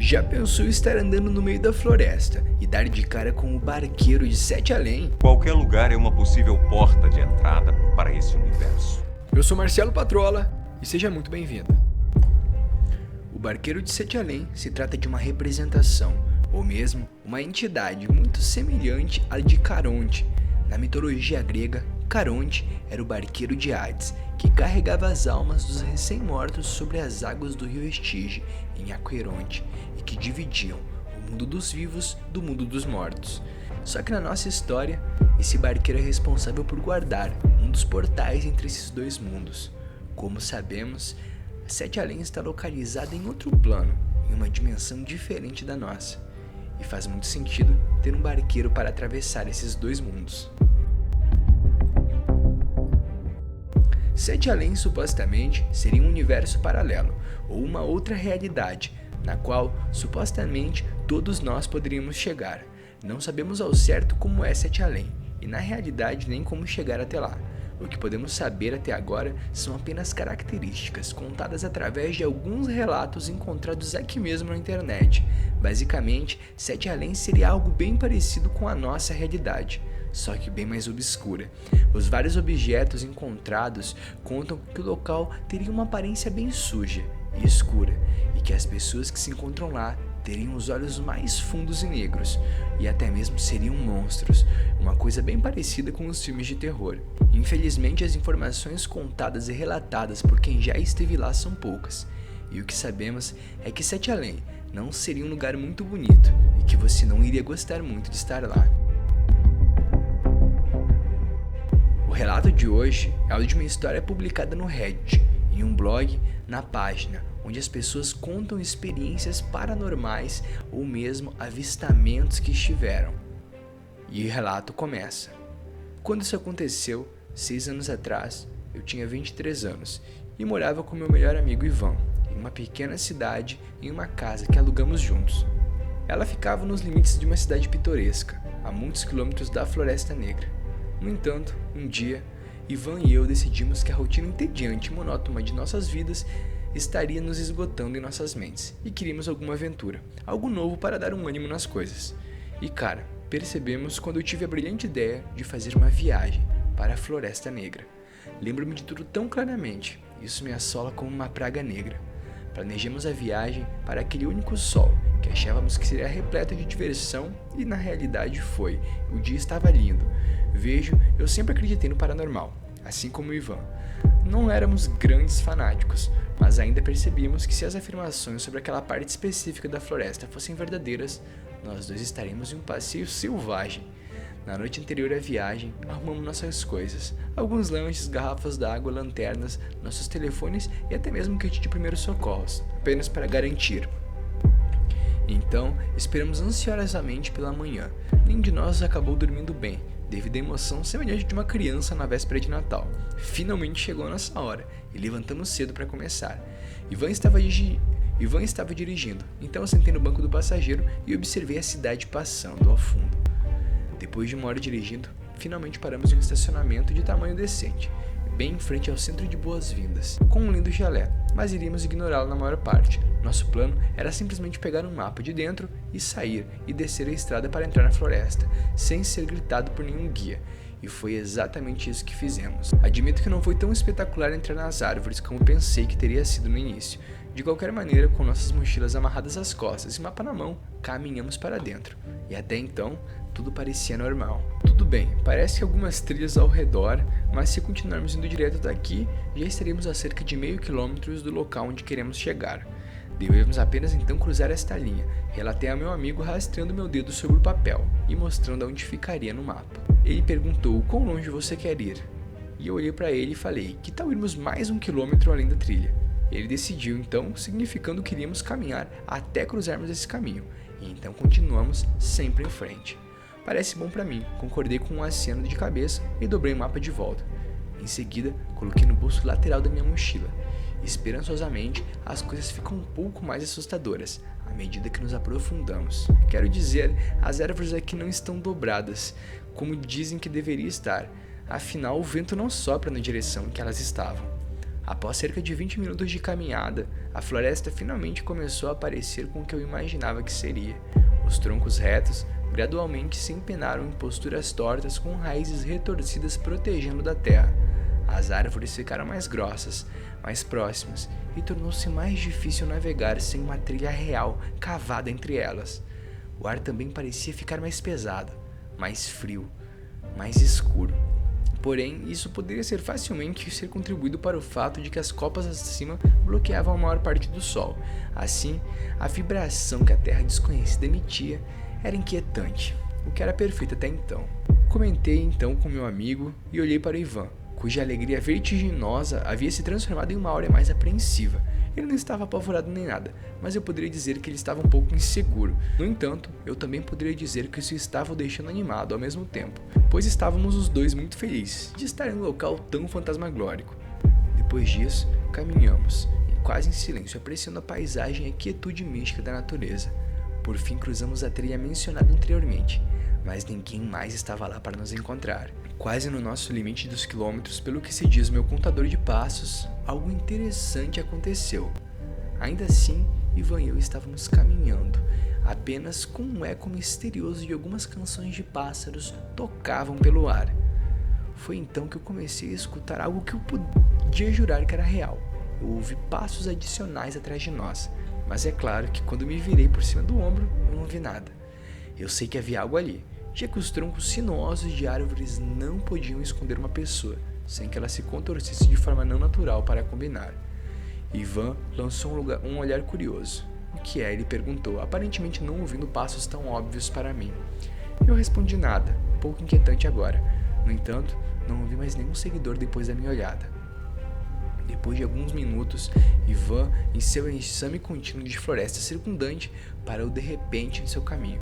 Já pensou estar andando no meio da floresta e dar de cara com o barqueiro de Sete Além? Qualquer lugar é uma possível porta de entrada para esse universo. Eu sou Marcelo Patrola e seja muito bem-vindo. O barqueiro de Sete Além se trata de uma representação, ou mesmo uma entidade muito semelhante à de Caronte. Na mitologia grega, Caronte era o barqueiro de Hades, que carregava as almas dos recém-mortos sobre as águas do rio Estige, em Aqueronte, e que dividiam o mundo dos vivos do mundo dos mortos. Só que na nossa história, esse barqueiro é responsável por guardar um dos portais entre esses dois mundos. Como sabemos, Sete Além está localizada em outro plano, em uma dimensão diferente da nossa, e faz muito sentido ter um barqueiro para atravessar esses dois mundos. Sete Além supostamente seria um universo paralelo, ou uma outra realidade, na qual supostamente todos nós poderíamos chegar. Não sabemos ao certo como é Sete Além, e na realidade nem como chegar até lá. O que podemos saber até agora são apenas características contadas através de alguns relatos encontrados aqui mesmo na internet. Basicamente, Sete Além seria algo bem parecido com a nossa realidade, só que bem mais obscura. Os vários objetos encontrados contam que o local teria uma aparência bem suja e escura, e que as pessoas que se encontram lá teriam os olhos mais fundos e negros, e até mesmo seriam monstros, uma coisa bem parecida com os filmes de terror. Infelizmente, as informações contadas e relatadas por quem já esteve lá são poucas, e o que sabemos é que Sete Além não seria um lugar muito bonito, e que você não iria gostar muito de estar lá. O relato de hoje é o de uma história publicada no Reddit, em um blog, na página, onde as pessoas contam experiências paranormais ou mesmo avistamentos que estiveram. E o relato começa. Quando isso aconteceu, 6 anos atrás, eu tinha 23 anos e morava com meu melhor amigo Ivan, em uma pequena cidade, em uma casa que alugamos juntos. Ela ficava nos limites de uma cidade pitoresca, a muitos quilômetros da Floresta Negra. No entanto, um dia, Ivan e eu decidimos que a rotina entediante e monótona de nossas vidas estaria nos esgotando em nossas mentes e queríamos alguma aventura, algo novo para dar um ânimo nas coisas. E cara, percebemos quando eu tive a brilhante ideia de fazer uma viagem para a Floresta Negra. Lembro-me de tudo tão claramente, isso me assola como uma praga negra. Planejamos a viagem para aquele único sol, que achávamos que seria repleto de diversão e na realidade foi. O dia estava lindo. Vejo, eu sempre acreditei no paranormal, assim como o Ivan. Não éramos grandes fanáticos, mas ainda percebíamos que se as afirmações sobre aquela parte específica da floresta fossem verdadeiras, nós dois estaríamos em um passeio selvagem. Na noite anterior à viagem, arrumamos nossas coisas, alguns lanches, garrafas d'água, lanternas, nossos telefones e até mesmo um kit de primeiros socorros, apenas para garantir. Então, esperamos ansiosamente pela manhã. Nenhum de nós acabou dormindo bem, devido à emoção semelhante de uma criança na véspera de Natal. Finalmente chegou a nossa hora e levantamos cedo para começar. Ivan estava dirigindo, então eu sentei no banco do passageiro e observei a cidade passando ao fundo. Depois de uma hora dirigindo, finalmente paramos em um estacionamento de tamanho decente, bem em frente ao centro de boas-vindas, com um lindo chalé, mas iríamos ignorá-lo na maior parte. Nosso plano era simplesmente pegar um mapa de dentro e sair e descer a estrada para entrar na floresta, sem ser gritado por nenhum guia. E foi exatamente isso que fizemos. Admito que não foi tão espetacular entrar nas árvores como pensei que teria sido no início. De qualquer maneira, com nossas mochilas amarradas às costas e mapa na mão, caminhamos para dentro. E até então, tudo parecia normal. Tudo bem, parece que algumas trilhas ao redor, mas se continuarmos indo direto daqui, já estaríamos a cerca de meio quilômetro do local onde queremos chegar. Devemos apenas então cruzar esta linha, relatei ao meu amigo rastreando meu dedo sobre o papel e mostrando onde ficaria no mapa. Ele perguntou quão longe você quer ir, e eu olhei para ele e falei, que tal irmos mais 1 quilômetro além da trilha? Ele decidiu então, significando que iríamos caminhar até cruzarmos esse caminho, e então continuamos sempre em frente. Parece bom para mim, concordei com um aceno de cabeça e dobrei o mapa de volta. Em seguida, coloquei no bolso lateral da minha mochila. Esperançosamente, as coisas ficam um pouco mais assustadoras à medida que nos aprofundamos. Quero dizer, as árvores aqui não estão dobradas, como dizem que deveria estar, afinal o vento não sopra na direção em que elas estavam. Após cerca de 20 minutos de caminhada, a floresta finalmente começou a parecer com o que eu imaginava que seria. Os troncos retos gradualmente se empenaram em posturas tortas com raízes retorcidas protegendo da terra. As árvores ficaram mais grossas, mais próximas, e tornou-se mais difícil navegar sem uma trilha real cavada entre elas. O ar também parecia ficar mais pesado, mais frio, mais escuro. Porém, isso poderia facilmente ser contribuído para o fato de que as copas acima bloqueavam a maior parte do sol. Assim, a vibração que a terra desconhecida emitia era inquietante, o que era perfeito até então. Comentei então com meu amigo e olhei para o Ivan, cuja alegria vertiginosa havia se transformado em uma áurea mais apreensiva. Ele não estava apavorado nem nada, mas eu poderia dizer que ele estava um pouco inseguro. No entanto, eu também poderia dizer que isso estava o deixando animado ao mesmo tempo, pois estávamos os dois muito felizes de estar em um local tão fantasmagórico. Depois disso, caminhamos, quase em silêncio, apreciando a paisagem e a quietude mística da natureza. Por fim, cruzamos a trilha mencionada anteriormente, mas ninguém mais estava lá para nos encontrar. Quase no nosso limite dos quilômetros, pelo que se diz meu contador de passos, algo interessante aconteceu. Ainda assim, Ivan e eu estávamos caminhando, apenas com um eco misterioso de algumas canções de pássaros tocavam pelo ar. Foi então que eu comecei a escutar algo que eu podia jurar que era real. Eu ouvi passos adicionais atrás de nós, mas é claro que quando me virei por cima do ombro, eu não vi nada. Eu sei que havia algo ali, já que os troncos sinuosos de árvores não podiam esconder uma pessoa, sem que ela se contorcesse de forma não natural para combinar. Ivan lançou um olhar curioso. O que é? Ele perguntou, aparentemente não ouvindo passos tão óbvios para mim. Eu respondi nada, pouco inquietante agora. No entanto, não ouvi mais nenhum seguidor depois da minha olhada. Depois de alguns minutos, Ivan, em seu exame contínuo de floresta circundante, parou de repente em seu caminho.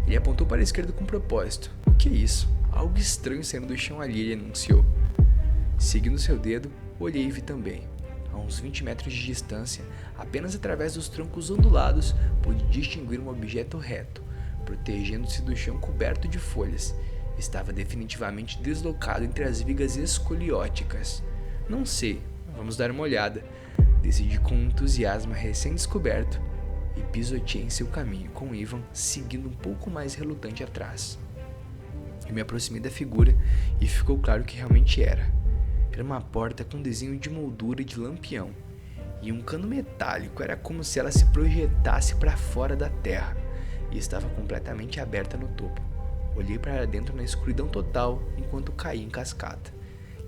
Ele apontou para a esquerda com propósito. O que é isso? Algo estranho saindo do chão ali, ele anunciou. Seguindo seu dedo, olhei e vi também. A uns 20 metros de distância, apenas através dos troncos ondulados, pude distinguir um objeto reto, protegendo-se do chão coberto de folhas. Estava definitivamente deslocado entre as vigas escolióticas. Não sei, vamos dar uma olhada. Decidi com um entusiasmo recém-descoberto e pisoteei em seu caminho, com Ivan seguindo um pouco mais relutante atrás. Eu me aproximei da figura e ficou claro que realmente era. Era uma porta com desenho de moldura de lampião e um cano metálico. Era como se ela se projetasse para fora da terra e estava completamente aberta no topo. Olhei para dentro na escuridão total enquanto caí em cascata.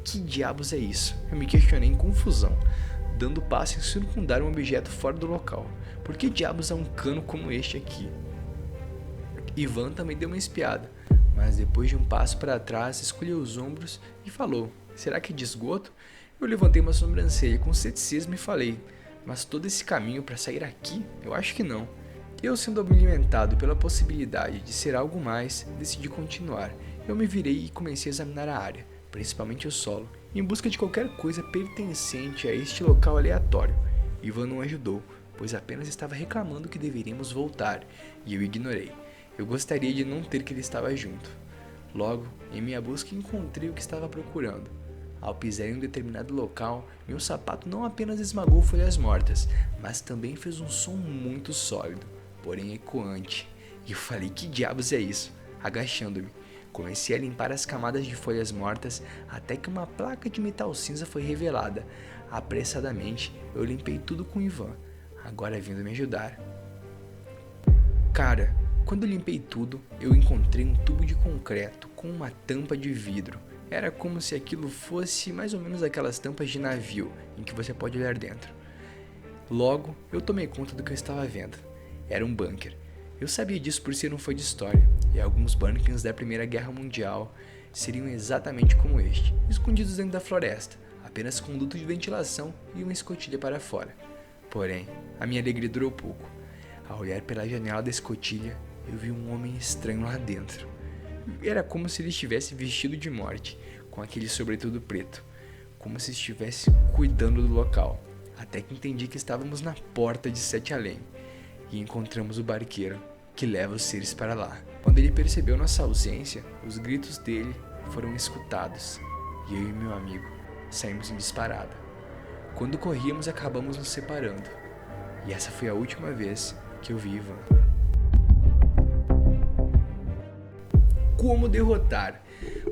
Que diabos é isso? Eu me questionei em confusão, dando passo em circundar um objeto fora do local. Por que diabos há um cano como este aqui? Ivan também deu uma espiada, mas depois de um passo para trás, escolheu os ombros e falou: será que é de esgoto? Eu levantei uma sobrancelha com ceticismo e falei: mas todo esse caminho para sair aqui? Eu acho que não. Eu, sendo alimentado pela possibilidade de ser algo mais, decidi continuar. Eu me virei e comecei a examinar a área, principalmente o solo, em busca de qualquer coisa pertencente a este local aleatório. Ivan não ajudou, pois apenas estava reclamando que deveríamos voltar, e eu ignorei. Eu gostaria de não ter que ele estava junto. Logo, em minha busca, encontrei o que estava procurando. Ao pisar em um determinado local, meu sapato não apenas esmagou folhas mortas, mas também fez um som muito sólido, porém ecoante. E eu falei: que diabos é isso? Agachando-me, comecei a limpar as camadas de folhas mortas até que uma placa de metal cinza foi revelada. Apressadamente, eu limpei tudo com Ivan, agora vindo me ajudar. Cara, quando limpei tudo, eu encontrei um tubo de concreto com uma tampa de vidro. Era como se aquilo fosse mais ou menos aquelas tampas de navio, em que você pode olhar dentro. Logo, eu tomei conta do que eu estava vendo. Era um bunker. Eu sabia disso por ser um fã de história, e alguns bunkers da Primeira Guerra Mundial seriam exatamente como este, escondidos dentro da floresta, apenas com um duto de ventilação e uma escotilha para fora. Porém, a minha alegria durou pouco. Ao olhar pela janela da escotilha, eu vi um homem estranho lá dentro. Era como se ele estivesse vestido de morte, com aquele sobretudo preto, como se estivesse cuidando do local, até que entendi que estávamos na porta de Sete Além, e encontramos o barqueiro, que leva os seres para lá. Quando ele percebeu nossa ausência, os gritos dele foram escutados, e eu e meu amigo saímos em disparada. Quando corríamos, acabamos nos separando. E essa foi a última vez que eu vi Ivan. Como derrotar?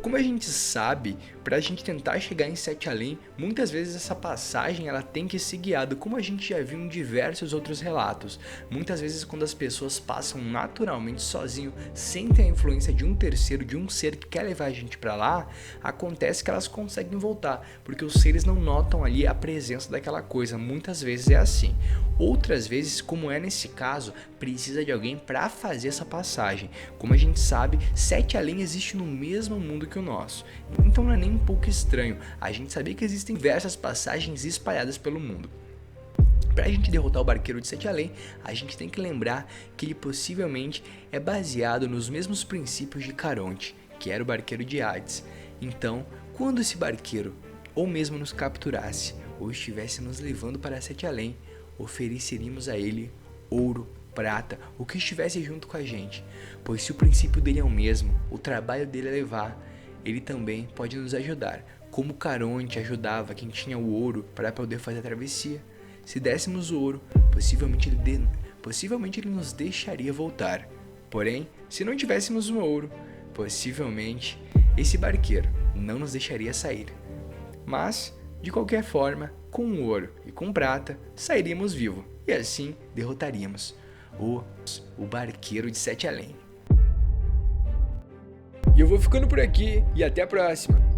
Como a gente sabe, para a gente tentar chegar em Sete Além, muitas vezes essa passagem ela tem que ser guiada, como a gente já viu em diversos outros relatos. Muitas vezes quando as pessoas passam naturalmente sozinho, sem ter a influência de um terceiro, de um ser que quer levar a gente para lá, acontece que elas conseguem voltar, porque os seres não notam ali a presença daquela coisa. Muitas vezes é assim. Outras vezes, como é nesse caso, precisa de alguém para fazer essa passagem. Como a gente sabe, Sete Além existe no mesmo mundo que o nosso, então não é nem um pouco estranho a gente saber que existem diversas passagens espalhadas pelo mundo. Para a gente derrotar o barqueiro de Sete Além, a gente tem que lembrar que ele possivelmente é baseado nos mesmos princípios de Caronte, que era o barqueiro de Hades. Então, quando esse barqueiro ou mesmo nos capturasse ou estivesse nos levando para Sete Além, ofereceríamos a ele ouro, prata, o que estivesse junto com a gente, pois se o princípio dele é o mesmo, o trabalho dele é levar, ele também pode nos ajudar, como Caronte ajudava quem tinha o ouro para poder fazer a travessia. Se dessemos o ouro, possivelmente ele nos deixaria voltar. Porém, se não tivéssemos o ouro, possivelmente esse barqueiro não nos deixaria sair. Mas, de qualquer forma, com o ouro e com prata, sairíamos vivos e assim derrotaríamos o barqueiro de Sete Além. E eu vou ficando por aqui e até a próxima.